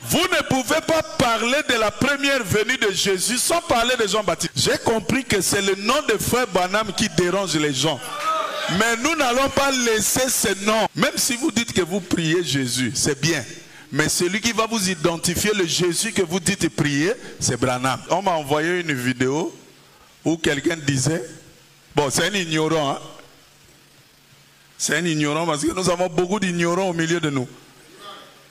Vous ne pouvez pas parler de la première venue de Jésus sans parler de Jean-Baptiste. J'ai compris que c'est le nom de frère Branham qui dérange les gens. Mais nous n'allons pas laisser ce nom. Même si vous dites que vous priez Jésus, c'est bien. Mais celui qui va vous identifier, le Jésus que vous dites prier, c'est Branham. On m'a envoyé une vidéo où quelqu'un disait, bon c'est un ignorant, hein? C'est un ignorant parce que nous avons beaucoup d'ignorants au milieu de nous.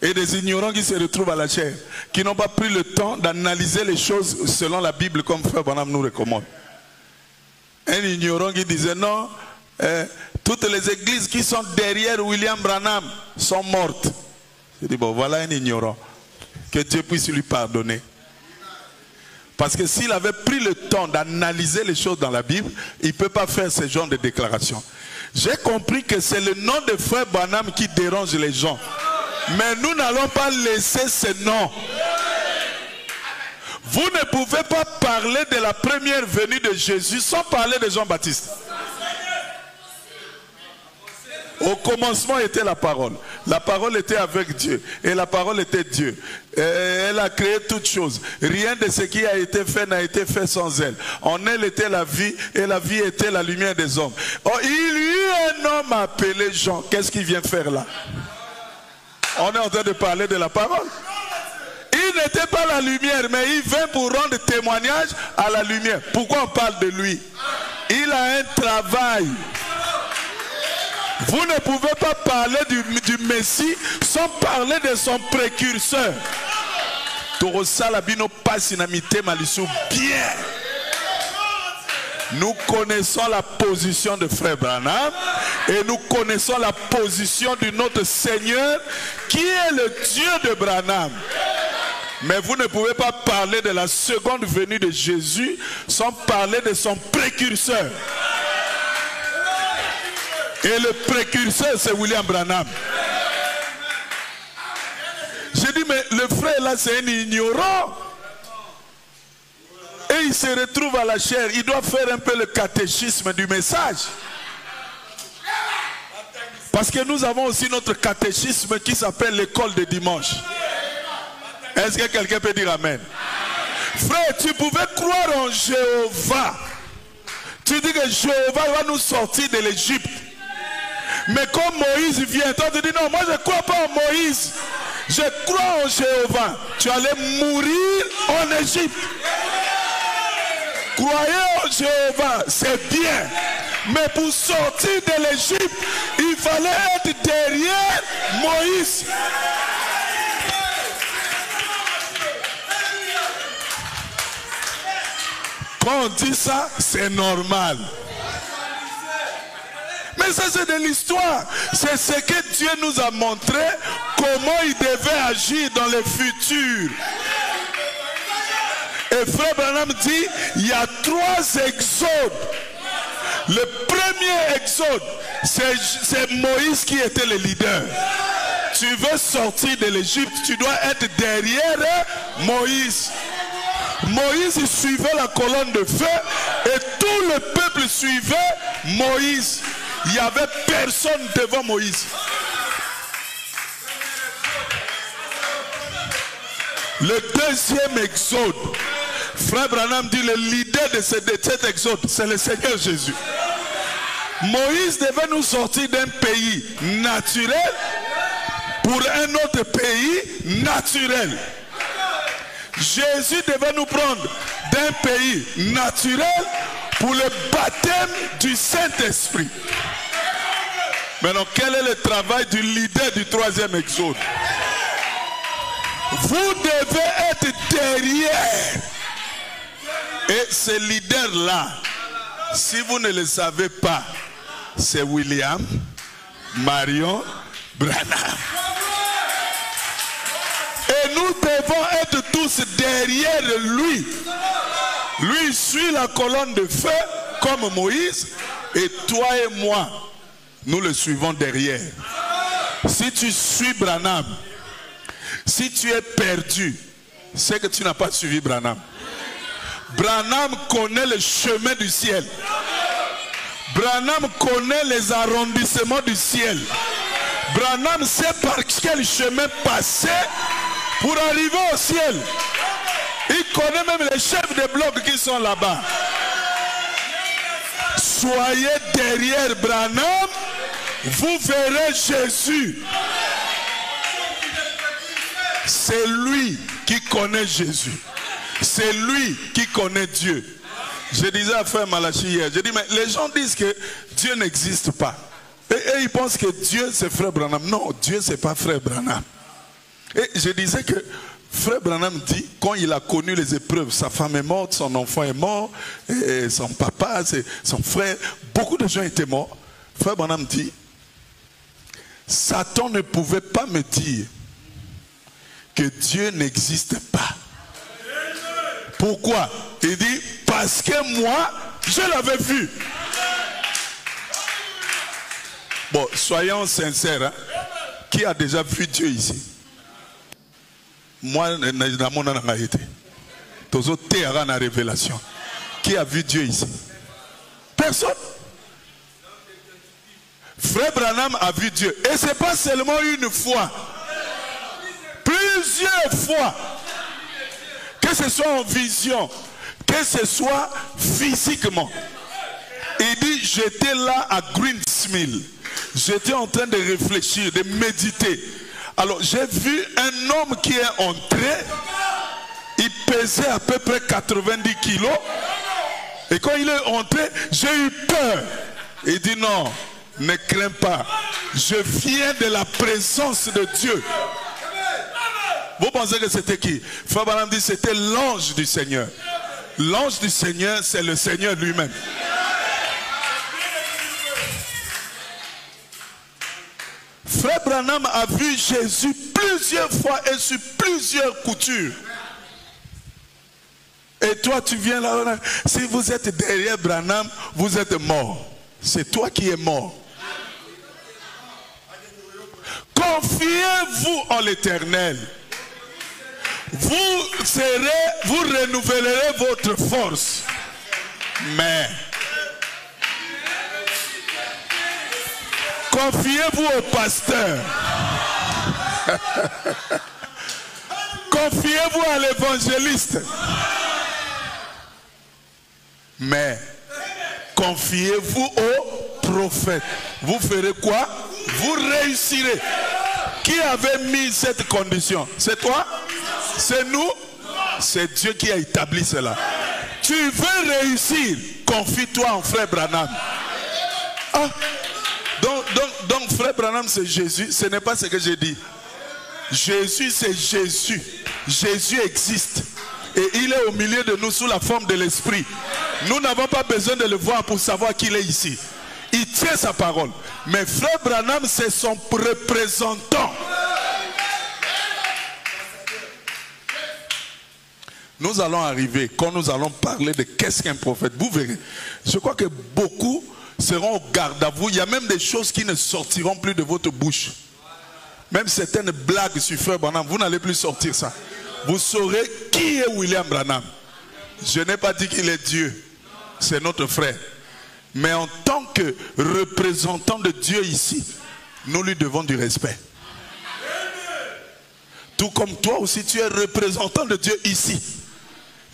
Et des ignorants qui se retrouvent à la chair, qui n'ont pas pris le temps d'analyser les choses selon la Bible comme frère Branham nous recommande. Un ignorant qui disait non, toutes les églises qui sont derrière William Branham sont mortes. Je dis bon, voilà un ignorant. Que Dieu puisse lui pardonner. Parce que s'il avait pris le temps d'analyser les choses dans la Bible, il ne peut pas faire ce genre de déclaration. J'ai compris que c'est le nom de frère Branham qui dérange les gens. Mais nous n'allons pas laisser ce nom. Vous ne pouvez pas parler de la première venue de Jésus sans parler de Jean-Baptiste. Au commencement était la parole. La parole était avec Dieu. Et la parole était Dieu. Elle a créé toutes choses. Rien de ce qui a été fait n'a été fait sans elle. En elle était la vie. Et la vie était la lumière des hommes. Oh, il y eut un homme appelé Jean. Qu'est-ce qu'il vient faire là? On est en train de parler de la parole. Il n'était pas la lumière, mais il vint pour rendre témoignage à la lumière. Pourquoi on parle de lui? Il a un travail. Vous ne pouvez pas parler du Messie sans parler de son précurseur. Bien. Nous connaissons la position de frère Branham et nous connaissons la position de notre Seigneur qui est le Dieu de Branham. Mais vous ne pouvez pas parler de la seconde venue de Jésus sans parler de son précurseur. Et le précurseur, c'est William Branham. J'ai dit, mais le frère là, c'est un ignorant. Et il se retrouve à la chair. Il doit faire un peu le catéchisme du message. Parce que nous avons aussi notre catéchisme qui s'appelle l'école de dimanche. Est-ce que quelqu'un peut dire amen? Frère, tu pouvais croire en Jéhovah. Tu dis que Jéhovah va nous sortir de l'Égypte. Mais comme Moïse vient, toi tu dis non, moi je ne crois pas en Moïse. Je crois en Jéhovah. Tu allais mourir en Égypte. Croyez en Jéhovah, c'est bien. Mais pour sortir de l'Égypte, il fallait être derrière Moïse. Quand on dit ça, c'est normal. Mais ça c'est de l'histoire. C'est ce que Dieu nous a montré, comment il devait agir dans le futur. Et frère Branham dit, il y a 3 exodes. Le premier exode, c'est Moïse qui était le leader. Tu veux sortir de l'Égypte, tu dois être derrière Moïse. Moïse suivait la colonne de feu et tout le peuple suivait Moïse. Il n'y avait personne devant Moïse. Le deuxième exode, frère Branham dit, le leader de cet exode, c'est le Seigneur Jésus. Moïse devait nous sortir d'un pays naturel pour un autre pays naturel. Jésus devait nous prendre d'un pays naturel pour le baptême du Saint-Esprit. Maintenant, quel est le travail du leader du 3e exode? Vous devez être derrière. Et ce leader-là, si vous ne le savez pas, c'est William Marion Branham. Et nous devons être tous derrière lui. Lui suit la colonne de feu comme Moïse. Et toi et moi, nous le suivons derrière. Si tu suis Branham, si tu es perdu, c'est que tu n'as pas suivi Branham. Branham connaît le chemin du ciel. Branham connaît les arrondissements du ciel. Branham sait par quel chemin passer pour arriver au ciel. Il connaît même les chefs de blocs qui sont là-bas. Soyez derrière Branham, vous verrez Jésus. C'est lui qui connaît Jésus. C'est lui qui connaît Dieu. Je disais à Frère Malachi hier, je dis, mais les gens disent que Dieu n'existe pas. Et ils pensent que Dieu c'est Frère Branham. Non, Dieu c'est pas Frère Branham. Et je disais que Frère Branham dit, quand il a connu les épreuves, sa femme est morte, son enfant est mort, et son papa, son frère, beaucoup de gens étaient morts. Frère Branham dit, Satan ne pouvait pas me dire que Dieu n'existe pas. Pourquoi? Il dit, parce que moi, je l'avais vu. Bon, soyons sincères, hein? Qui a déjà vu Dieu ici? Moi, je n'ai pas été. Toujours terrain en révélation. Qui a vu Dieu ici? Personne. Frère Branham a vu Dieu. Et ce n'est pas seulement une fois. Plusieurs fois. Que ce soit en vision, que ce soit physiquement. Il dit, j'étais là à Greensmill. J'étais en train de réfléchir, de méditer. Alors j'ai vu un homme qui est entré. Il pesait à peu près 90 kilos. Et quand il est entré, j'ai eu peur. Il dit non, ne crains pas. Je viens de la présence de Dieu. Vous pensez que c'était qui? Frère Branham dit c'était l'ange du Seigneur. L'ange du Seigneur, c'est le Seigneur lui-même. Frère Branham a vu Jésus plusieurs fois et sur plusieurs coutures. Et toi tu viens là, si vous êtes derrière Branham, vous êtes mort. C'est toi qui es mort. Confiez-vous en l'Éternel. Vous renouvellerez votre force. Mais confiez-vous au pasteur. Confiez-vous à l'évangéliste. Mais confiez-vous au prophète. Vous ferez quoi? Vous réussirez. Qui avait mis cette condition? C'est toi? C'est nous? C'est Dieu qui a établi cela. Tu veux réussir? Confie-toi en Frère Branham. Ah. Donc Frère Branham c'est Jésus. Ce n'est pas ce que j'ai dit. Jésus c'est Jésus. Jésus existe. Et il est au milieu de nous sous la forme de l'esprit. Nous n'avons pas besoin de le voir pour savoir qu'il est ici. Il tient sa parole. Mais Frère Branham c'est son représentant. Nous allons arriver, quand nous allons parler de qu'est-ce qu'un prophète, vous verrez. Je crois que beaucoup seront au garde à vous. Il y a même des choses qui ne sortiront plus de votre bouche. Même certaines blagues sur Frère Branham, vous n'allez plus sortir ça. Vous saurez qui est William Branham. Je n'ai pas dit qu'il est Dieu. C'est notre frère. Mais en tant que représentant de Dieu ici, nous lui devons du respect. Tout comme toi aussi, tu es représentant de Dieu ici.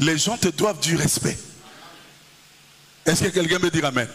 Les gens te doivent du respect. Est-ce que quelqu'un peut dire amen?